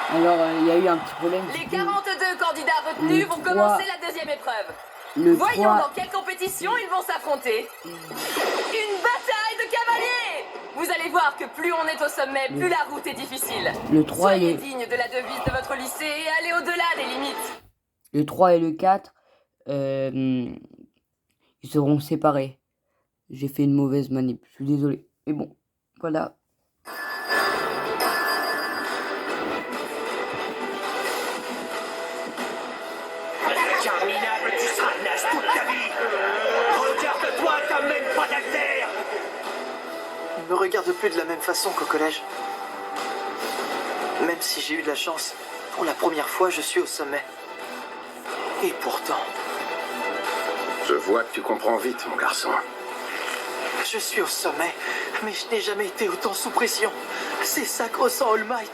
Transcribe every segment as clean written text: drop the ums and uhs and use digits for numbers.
Alors, il y a eu un petit problème. Les 42 candidats retenus vont commencer la deuxième épreuve. Voyons 3... dans quelle compétition ils vont s'affronter. Une bataille de cavaliers! Vous allez voir que plus on est au sommet, plus la route est difficile. Le 3 Soyez et le... digne de la devise de votre lycée et allez au-delà des limites. Le 3 et le 4, ils seront séparés. J'ai fait une mauvaise manip, je suis désolé. Mais bon, voilà. Interminable, tu seras naze toute ta vie. Regarde-toi, t'as même pas d'altère. Il me regarde plus de la même façon qu'au collège. Même si j'ai eu de la chance, pour la première fois, je suis au sommet. Et pourtant, Je vois que tu comprends vite, mon garçon. je suis au sommet, mais je n'ai jamais été autant sous pression. C'est ça que ressent All Might.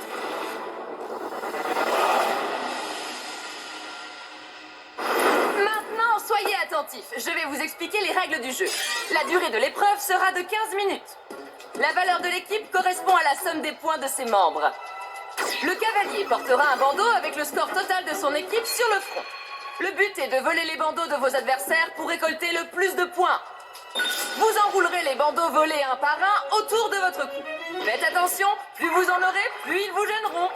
Maintenant, soyez attentifs. Je vais vous expliquer les règles du jeu. La durée de l'épreuve sera de 15 minutes. La valeur de l'équipe correspond à la somme des points de ses membres. Le cavalier portera un bandeau avec le score total de son équipe sur le front. Le but est de voler les bandeaux de vos adversaires pour récolter le plus de points. Vous enroulerez les bandeaux volés un par un autour de votre cou. Faites attention, plus vous en aurez, plus ils vous gêneront.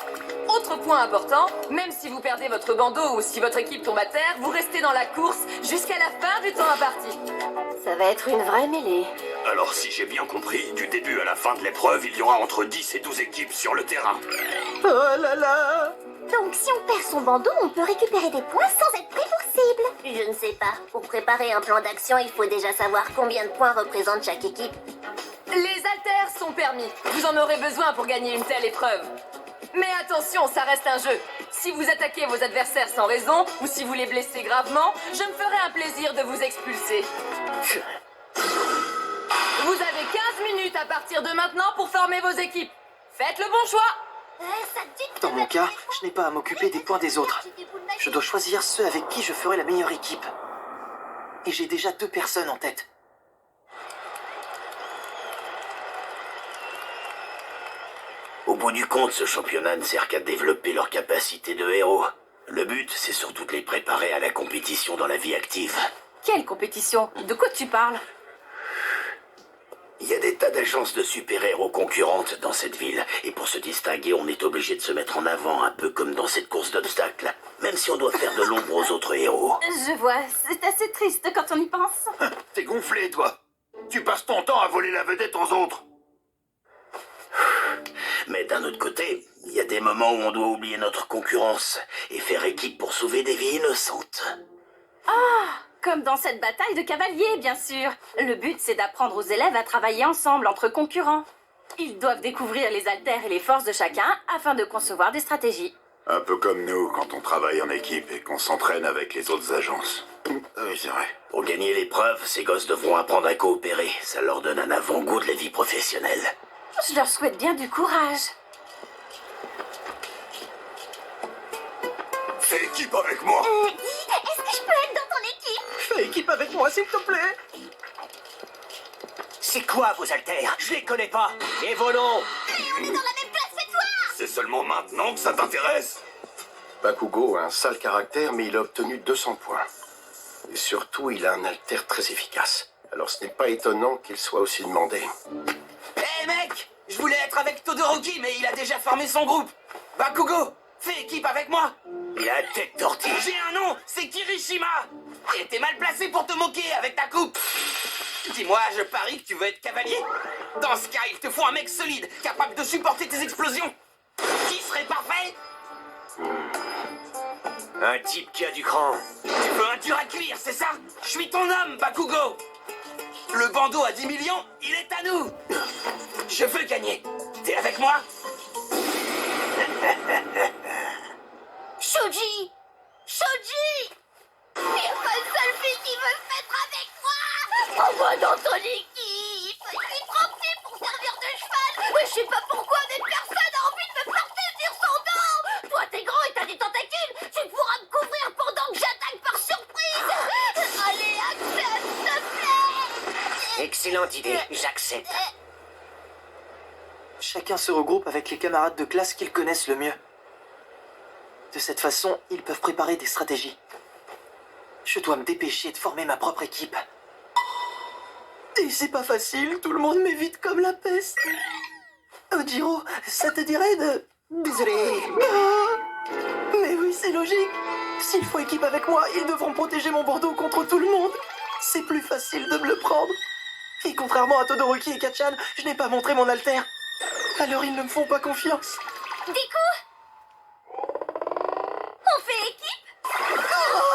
Autre point important, même si vous perdez votre bandeau ou si votre équipe tombe à terre, vous restez dans la course jusqu'à la fin du temps imparti. Ça va être une vraie mêlée. Alors, si j'ai bien compris, du début à la fin de l'épreuve, il y aura entre 10 et 12 équipes sur le terrain. Oh là là! Donc si on perd son bandeau, on peut récupérer des points sans être pris pour cible. Je ne sais pas. Pour préparer un plan d'action, il faut déjà savoir combien de points représente chaque équipe. Les haltères sont permis. Vous en aurez besoin pour gagner une telle épreuve. Mais attention, ça reste un jeu. Si vous attaquez vos adversaires sans raison, ou si vous les blessez gravement, je me ferai un plaisir de vous expulser. Vous avez 15 minutes à partir de maintenant pour former vos équipes. Faites le bon choix. Dans mon cas, je n'ai pas à m'occuper des points des autres. Je dois choisir ceux avec qui je ferai la meilleure équipe. Et j'ai déjà 2 personnes en tête. Au bout du compte, ce championnat ne sert qu'à développer leurs capacités de héros. Le but, c'est surtout de les préparer à la compétition dans la vie active. Quelle compétition? De quoi tu parles? Il y a des tas d'agences de super-héros concurrentes dans cette ville, et pour se distinguer, on est obligé de se mettre en avant, un peu comme dans cette course d'obstacles, même si on doit faire de l'ombre aux autres héros. Je vois, c'est assez triste quand on y pense. T'es gonflé, toi. Tu passes ton temps à voler la vedette aux autres. Mais d'un autre côté, il y a des moments où on doit oublier notre concurrence et faire équipe pour sauver des vies innocentes. Comme dans cette bataille de cavaliers, bien sûr. Le but, c'est d'apprendre aux élèves à travailler ensemble entre concurrents. Ils doivent découvrir les haltères et les forces de chacun afin de concevoir des stratégies. Un peu comme nous quand on travaille en équipe et qu'on s'entraîne avec les autres agences. Oui, c'est vrai. Pour gagner l'épreuve, ces gosses devront apprendre à coopérer. Ça leur donne un avant-goût de la vie professionnelle. Je leur souhaite bien du courage. Fais équipe avec moi. Est-ce que je peux être dans ton équipe? Fais équipe avec moi, s'il te plaît! C'est quoi vos haltères? Je les connais pas. Et vos noms? On est dans la même classe que toi! C'est seulement maintenant que ça t'intéresse? Bakugo a un sale caractère, mais il a obtenu 200 points. Et surtout, il a un alter très efficace. Alors ce n'est pas étonnant qu'il soit aussi demandé. Hé mec, je voulais être avec Todoroki, mais il a déjà formé son groupe. Bakugo, fais équipe avec moi. La tête tortille. J'ai un nom, c'est Kirishima. Et t'es mal placé pour te moquer avec ta coupe. Dis-moi, je parie que tu veux être cavalier. Dans ce cas, il te faut un mec solide, capable de supporter tes explosions. Qui serait parfait? Un type qui a du cran. Tu veux un dur à cuire, c'est ça? Je suis ton homme, Bakugo. Le bandeau à 10 millions, il est à nous. Je veux gagner. T'es avec moi? Shoji! Shoji! Il n'y a pas une seule fille qui veut se mettre avec moi! Prends-moi dans ton équipe! Je suis trop petit pour servir de cheval! Mais je sais pas pourquoi, mais personne n'a envie de me porter sur son dos! Toi, t'es grand et t'as des tentacules! Tu pourras me couvrir pendant que j'attaque par surprise! Allez, accepte, s'il te plaît! Excellente idée, j'accepte. Chacun se regroupe avec les camarades de classe qu'ils connaissent le mieux. De cette façon, ils peuvent préparer des stratégies. Je dois me dépêcher de former ma propre équipe. Et c'est pas facile, tout le monde m'évite comme la peste. Ojiro, ça te dirait de... Désolé. Ah, mais oui, c'est logique. S'il faut équipe avec moi, ils devront protéger mon Bordeaux contre tout le monde. C'est plus facile de me le prendre. Et contrairement à Todoroki et Kachan, je n'ai pas montré mon alter. Alors ils ne me font pas confiance. Diku, on fait équipe? Oh,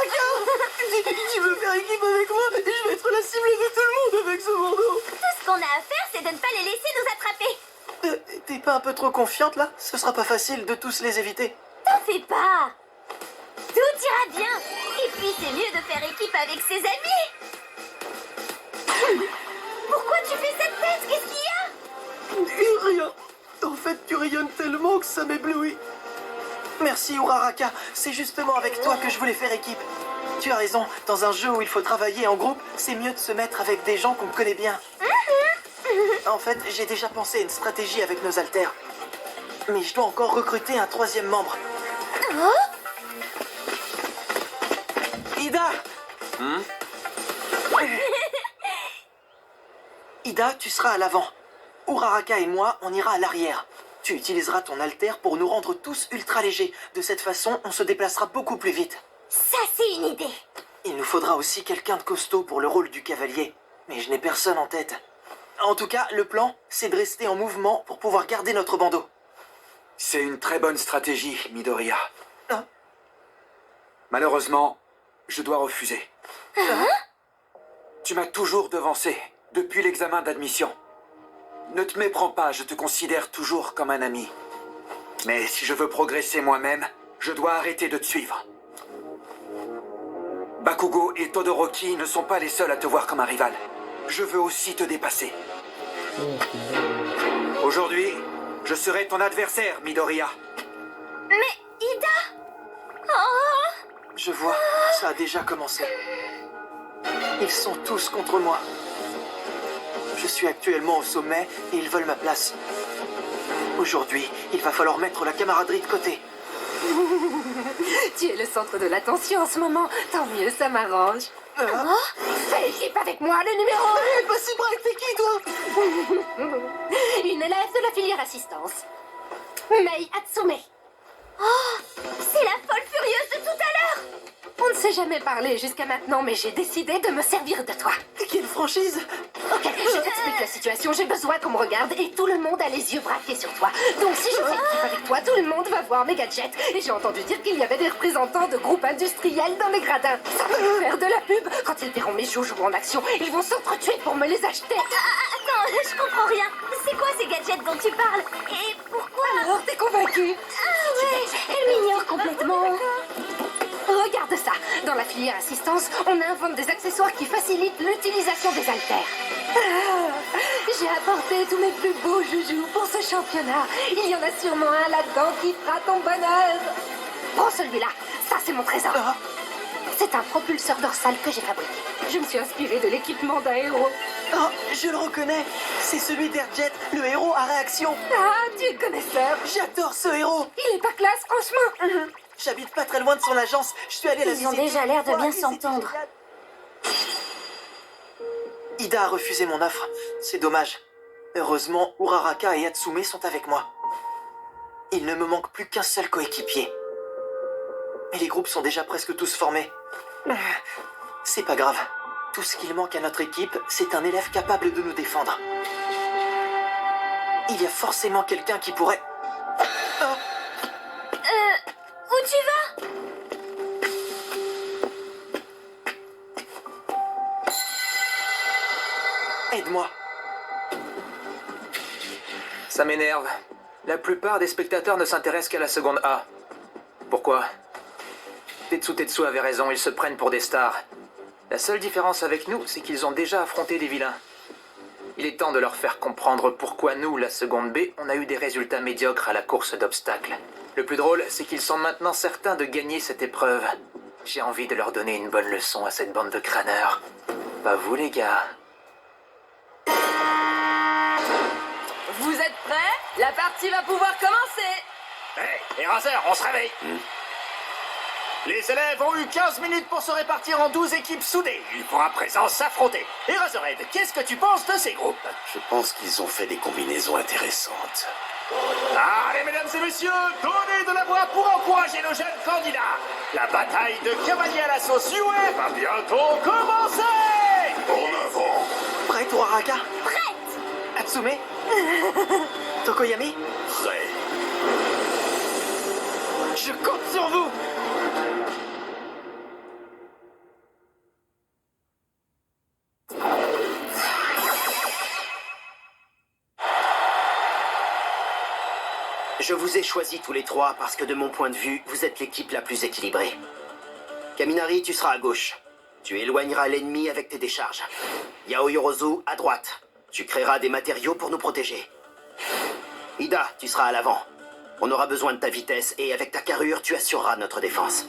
regarde! Tu veux faire équipe avec moi? Je vais être la cible de tout le monde avec ce Bordeaux. Tout ce qu'on a à faire, c'est de ne pas les laisser nous attraper. T'es pas un peu trop confiante là? Ce sera pas facile de tous les éviter. T'en fais pas. Tout ira bien. Et puis c'est mieux de faire équipe avec ses amis. Pourquoi tu fais cette tête? Qu'est-ce qu'il y a? Rien. En fait, tu rayonnes tellement que ça m'éblouit. Merci Uraraka, c'est justement avec toi que je voulais faire équipe. Tu as raison, dans un jeu où il faut travailler en groupe, c'est mieux de se mettre avec des gens qu'on connaît bien. En fait, j'ai déjà pensé à une stratégie avec nos alters. Mais je dois encore recruter un 3e membre. Ida! Ida, tu seras à l'avant. Uraraka et moi, on ira à l'arrière. Tu utiliseras ton alter pour nous rendre tous ultra légers. De cette façon, on se déplacera beaucoup plus vite. Ça, c'est une idée. Il nous faudra aussi quelqu'un de costaud pour le rôle du cavalier. Mais je n'ai personne en tête. En tout cas, le plan, c'est de rester en mouvement pour pouvoir garder notre bandeau. C'est une très bonne stratégie, Midoriya. Hein? Malheureusement, je dois refuser. Tu m'as toujours devancé, depuis l'examen d'admission. Ne te méprends pas, je te considère toujours comme un ami. Mais si je veux progresser moi-même, je dois arrêter de te suivre. Bakugo et Todoroki ne sont pas les seuls à te voir comme un rival. Je veux aussi te dépasser. Aujourd'hui, je serai ton adversaire, Midoriya. Mais Ida... Oh, Je vois, ça a déjà commencé. Ils sont tous contre moi. Je suis actuellement au sommet et ils veulent ma place. Aujourd'hui, il va falloir mettre la camaraderie de côté. Tu es le centre de l'attention en ce moment. Tant mieux, ça m'arrange. Fais équipe avec moi, le numéro Pas si brave, t'es qui, toi? 1. Une élève de la filière assistance. Mei Hatsume. c'est la folle furieuse de tout à l'heure. On ne s'est jamais parlé jusqu'à maintenant, mais j'ai décidé de me servir de toi. Quelle franchise? Ok, je t'explique la situation. J'ai besoin qu'on me regarde et tout le monde a les yeux braqués sur toi. Donc si je fais équipe avec toi, tout le monde va voir mes gadgets. Et j'ai entendu dire qu'il y avait des représentants de groupes industriels dans les gradins. Ça va nous faire de la pub. Quand ils verront mes joujoux en action, ils vont s'entretuer pour me les acheter. Attends, je comprends rien. C'est quoi ces gadgets dont tu parles? Et pourquoi? Alors, t'es convaincu? Ah ouais, elle m'ignore complètement. Regarde ça. Dans la filière assistance, on invente des accessoires qui facilitent l'utilisation des haltères. J'ai apporté tous mes plus beaux joujoux pour ce championnat. Il y en a sûrement un là-dedans qui fera ton bonheur. Prends celui-là. Ça, c'est mon trésor. C'est un propulseur dorsal que j'ai fabriqué. Je me suis inspirée de l'équipement d'un héros. Oh, je le reconnais. C'est celui d'Airjet, le héros à réaction. Ah, tu es connaisseur. J'adore ce héros. Il est pas classe, franchement. J'habite pas très loin de son agence. Je suis allé la Ils ont visiter. déjà l'air de bien Ouais, c'était s'entendre. génial. Ida a refusé mon offre. C'est dommage. Heureusement, Uraraka et Hatsume sont avec moi. Il ne me manque plus qu'un seul coéquipier. Mais les groupes sont déjà presque tous formés. C'est pas grave. Tout ce qu'il manque à notre équipe, c'est un élève capable de nous défendre. Il y a forcément quelqu'un qui pourrait... Où tu vas? Aide-moi. Ça m'énerve. La plupart des spectateurs ne s'intéressent qu'à la seconde A. Pourquoi? Tetsu avait raison, ils se prennent pour des stars. La seule différence avec nous, c'est qu'ils ont déjà affronté des vilains. Il est temps de leur faire comprendre pourquoi nous, la seconde B, on a eu des résultats médiocres à la course d'obstacles. Le plus drôle, c'est qu'ils sont maintenant certains de gagner cette épreuve. J'ai envie de leur donner une bonne leçon à cette bande de crâneurs. Pas vous, les gars. Vous êtes prêts? La partie va pouvoir commencer. Hé, les raseurs, on se réveille. Les élèves ont eu 15 minutes pour se répartir en 12 équipes soudées. Ils vont à présent s'affronter. Et Razorhead, qu'est-ce que tu penses de ces groupes? Je pense qu'ils ont fait des combinaisons intéressantes. Allez, mesdames et messieurs, donnez de la voix pour encourager nos jeunes candidats. La bataille de cavaliers à la sauce Yue va bientôt commencer. En avant. Prête, Uraraka? Prête! Atsume? Tokoyami? Prêt. Je compte sur vous! Je vous ai choisis tous les trois parce que de mon point de vue, vous êtes l'équipe la plus équilibrée. Kaminari, tu seras à gauche. Tu éloigneras l'ennemi avec tes décharges. Yaoyorozu, à droite. Tu créeras des matériaux pour nous protéger. Ida, tu seras à l'avant. On aura besoin de ta vitesse et avec ta carrure, tu assureras notre défense.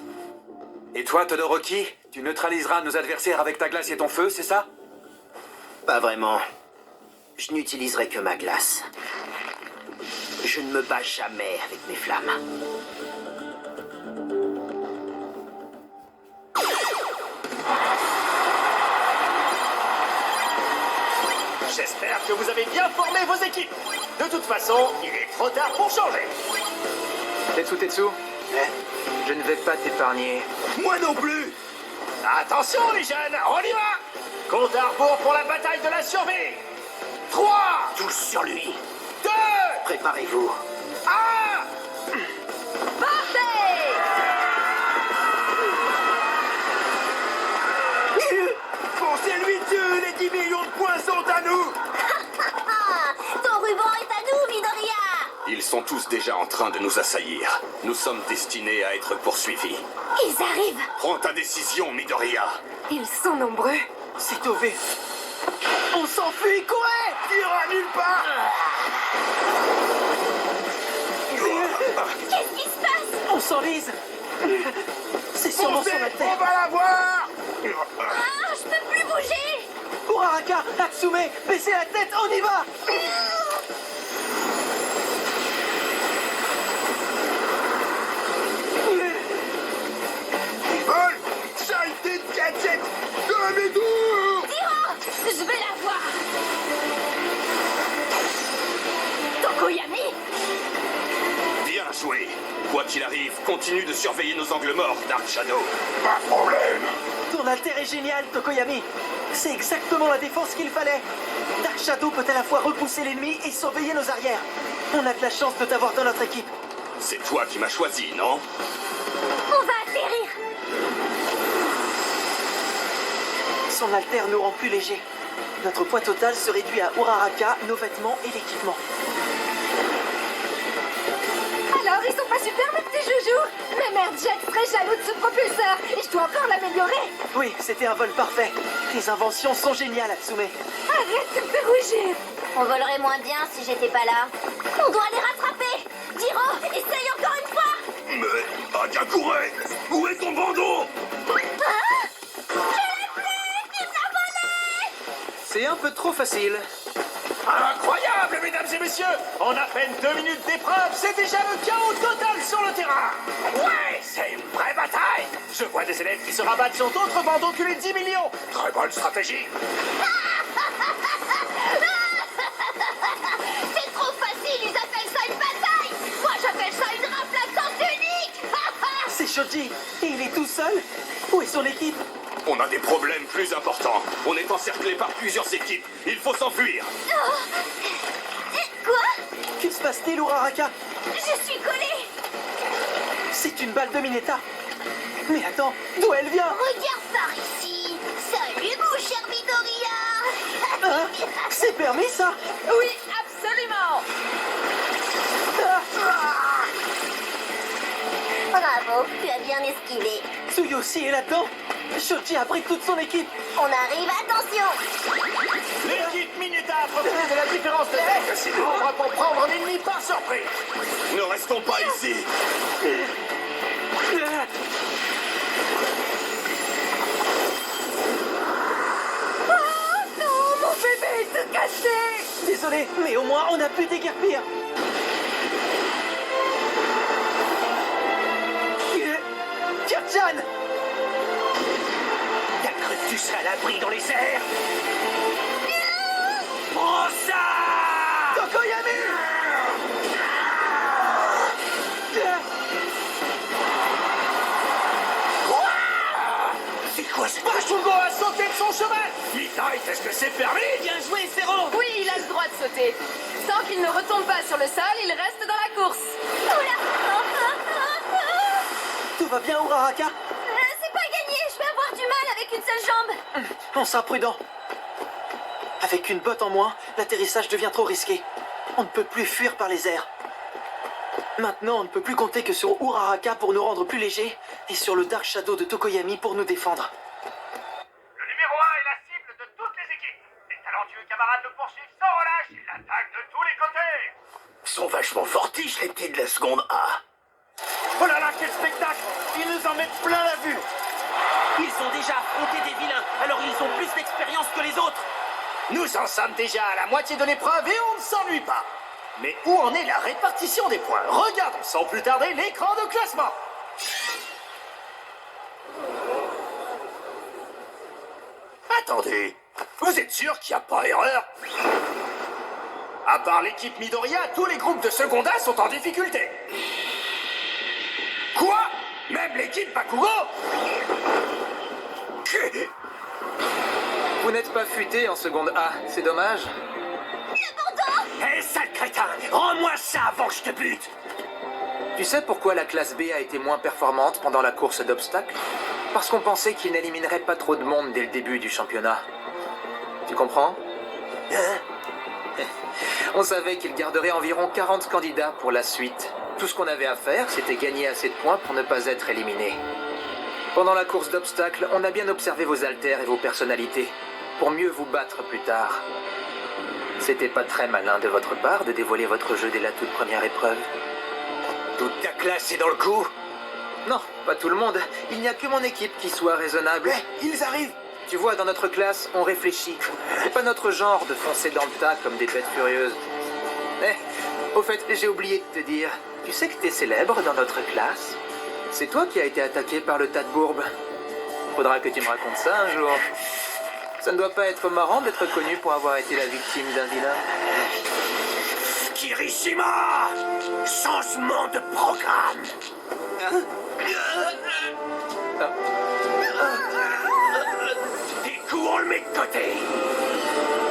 Et toi, Todoroki, tu neutraliseras nos adversaires avec ta glace et ton feu, c'est ça? Pas vraiment. Je n'utiliserai que ma glace. Je ne me bats jamais avec mes flammes. J'espère que vous avez bien formé vos équipes. De toute façon, il est trop tard pour changer. Tetsu, je ne vais pas t'épargner. Moi non plus. Attention les jeunes, on y va. Compte à rebours pour la bataille de la survie. 3, Tous sur lui. 2, Préparez-vous. 1. Forcez-lui dessus, les 10 millions de points sont à nous. Ton ruban est à nous, Midoriya! Ils sont tous déjà en train de nous assaillir. Nous sommes destinés à être poursuivis. Ils arrivent! Prends ta décision, Midoriya. Ils sont nombreux. C'est OV. On s'enfuit, courez! Tira nulle part. Qu'est-ce qui se passe? On s'enlise! C'est sûrement son On alter. va la voir. Ah, je peux plus bouger! Uraraka, Atsume, baissez la tête, on y va! Vol, saleté de gadget. Demi-tour. Tiro! Je vais la voir! Tokoyami! Bien joué. Quoi qu'il arrive, continue de surveiller nos angles morts, Dark Shadow. Pas de problème. Ton alter est génial, Tokoyami! C'est exactement la défense qu'il fallait! Dark Shadow peut à la fois repousser l'ennemi et surveiller nos arrières. On a de la chance de t'avoir dans notre équipe. C'est toi qui m'as choisi, non? On va atterrir! Son alter nous rend plus légers. Notre poids total se réduit à Uraraka, nos vêtements et l'équipement. Alors, ils sont pas super, mes petits joujoux? Mais merde, Jet serait jaloux de ce propulseur. Et je dois encore l'améliorer. Oui, c'était un vol parfait. Tes inventions sont géniales, Atsume. Arrête de me faire rougir. On volerait moins bien si j'étais pas là. On doit les rattraper! Jiro, essaye encore une fois! Mais, Agakure, où est ton bandeau? C'est un peu trop facile. Incroyable, mesdames et messieurs! En à peine 2 minutes d'épreuve, c'est déjà le chaos total sur le terrain! Ouais, c'est une vraie bataille! Je vois des élèves qui se rabattent sur d'autres bandeaux que les 10 millions! Très bonne stratégie! C'est trop facile, ils appellent ça une bataille! Moi j'appelle ça une rafle à sens unique! C'est Shoji, et il est tout seul? Où est son équipe? On a des problèmes plus importants. On est encerclé par plusieurs équipes. Il faut s'enfuir. Quoi? Que se passe-t-il, Uraraka? Je suis collée! C'est une balle de Mineta. Mais attends, d'où elle vient? Regarde par ici! Salut mon cher Midoriya! Hein? C'est permis, ça? Oui, absolument. Bravo, tu as bien esquivé. Tsuyoshi est là-dedans? Shoji a pris toute son équipe. On arrive, attention! L'équipe Mineta a profité de la différence de tête de ses membres pour prendre l'ennemi par surprise! Ne restons pas ici. Non, mon bébé est tout cassé. Désolé, mais au moins on a pu déguerpir. Marjan! T'as cru que tu serais à l'abri dans les airs? Prends ça! Tokoyami! C'est quoi cette... Bakugo a sauté de son cheval! Mitai, est-ce que c'est permis? Bien joué, Zéro. Oui, il a le droit de sauter. Tant qu'il ne retombe pas sur le sol, il reste dans la course. Tout va bien, Uraraka? C'est pas gagné, je vais avoir du mal avec une seule jambe. On sera prudent. Avec une botte en moins, l'atterrissage devient trop risqué. On ne peut plus fuir par les airs. Maintenant, on ne peut plus compter que sur Uraraka pour nous rendre plus légers et sur le Dark Shadow de Tokoyami pour nous défendre. Le numéro 1 est la cible de toutes les équipes. Les talentueux camarades le poursuivent sans relâche et l'attaquent de tous les côtés. Ils sont vachement fortiches, les petits de la seconde A. Oh là là, quel spectacle! Ils nous en mettent plein la vue. Ils ont déjà affronté des vilains, alors ils ont plus d'expérience que les autres. Nous en sommes déjà à la moitié de l'épreuve et on ne s'ennuie pas. Mais où en est la répartition des points? Regardons sans plus tarder l'écran de classement. Attendez, vous êtes sûr qu'il n'y a pas erreur? À part l'équipe Midoriya, tous les groupes de seconde A sont en difficulté. Quoi? Même l'équipe Bakugo? Vous n'êtes pas futé en seconde A, c'est dommage. Hé, sale crétin, rends-moi ça avant que je te bute. Tu sais pourquoi la classe B a été moins performante pendant la course d'obstacles? Parce qu'on pensait qu'il n'éliminerait pas trop de monde dès le début du championnat. Tu comprends? On savait qu'il garderait environ 40 candidats pour la suite. Tout ce qu'on avait à faire, c'était gagner assez de points pour ne pas être éliminé. Pendant la course d'obstacles, on a bien observé vos alters et vos personnalités, pour mieux vous battre plus tard. C'était pas très malin de votre part de dévoiler votre jeu dès la toute première épreuve. Toute ta classe est dans le coup? Non, pas tout le monde. Il n'y a que mon équipe qui soit raisonnable. Ils arrivent. Tu vois, dans notre classe, on réfléchit. C'est pas notre genre de foncer dans le tas comme des bêtes furieuses. Au fait, j'ai oublié de te dire, tu sais que t'es célèbre dans notre classe? C'est toi qui as été attaqué par le tas de bourbes. Faudra que tu me racontes ça un jour. Ça ne doit pas être marrant d'être connu pour avoir été la victime d'un vilain. Kirishima! Changement de programme! Des coups, on le met de côté!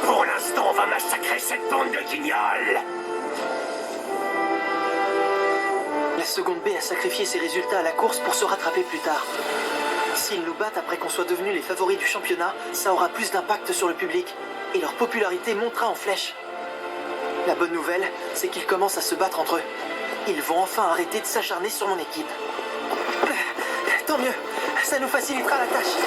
Pour l'instant, on va massacrer cette bande de guignols! La seconde B a sacrifié ses résultats à la course pour se rattraper plus tard. S'ils nous battent après qu'on soit devenus les favoris du championnat, ça aura plus d'impact sur le public et leur popularité montera en flèche. La bonne nouvelle, c'est qu'ils commencent à se battre entre eux. Ils vont enfin arrêter de s'acharner sur mon équipe. Tant mieux, ça nous facilitera la tâche.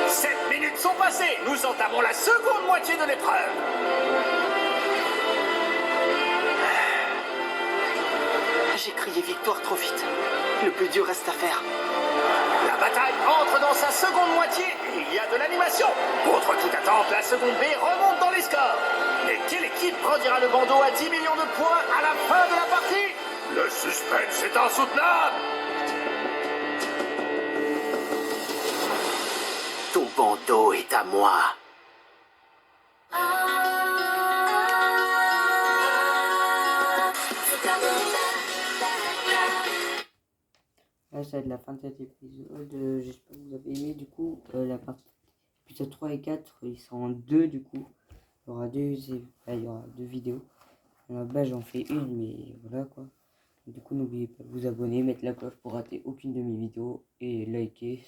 7 minutes sont passées, nous entamons la seconde moitié de l'épreuve. J'ai crié victoire trop vite. Le plus dur reste à faire. La bataille entre dans sa seconde moitié et il y a de l'animation. Contre toute attente, la seconde B remonte dans les scores. Mais quelle équipe brandira le bandeau à 10 millions de points à la fin de la partie? Le suspense est insoutenable. Ton bandeau est à moi. Là, ça va être la fin de cet épisode. J'espère que vous avez aimé. Du coup, la partie épisode 3 et 4, ils seront en deux du coup. Il y aura deux vidéos. Là-bas, j'en fais une, mais voilà quoi. Du coup, n'oubliez pas de vous abonner, mettre la cloche pour rater aucune de mes vidéos et liker.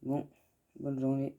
Bon, bonne journée.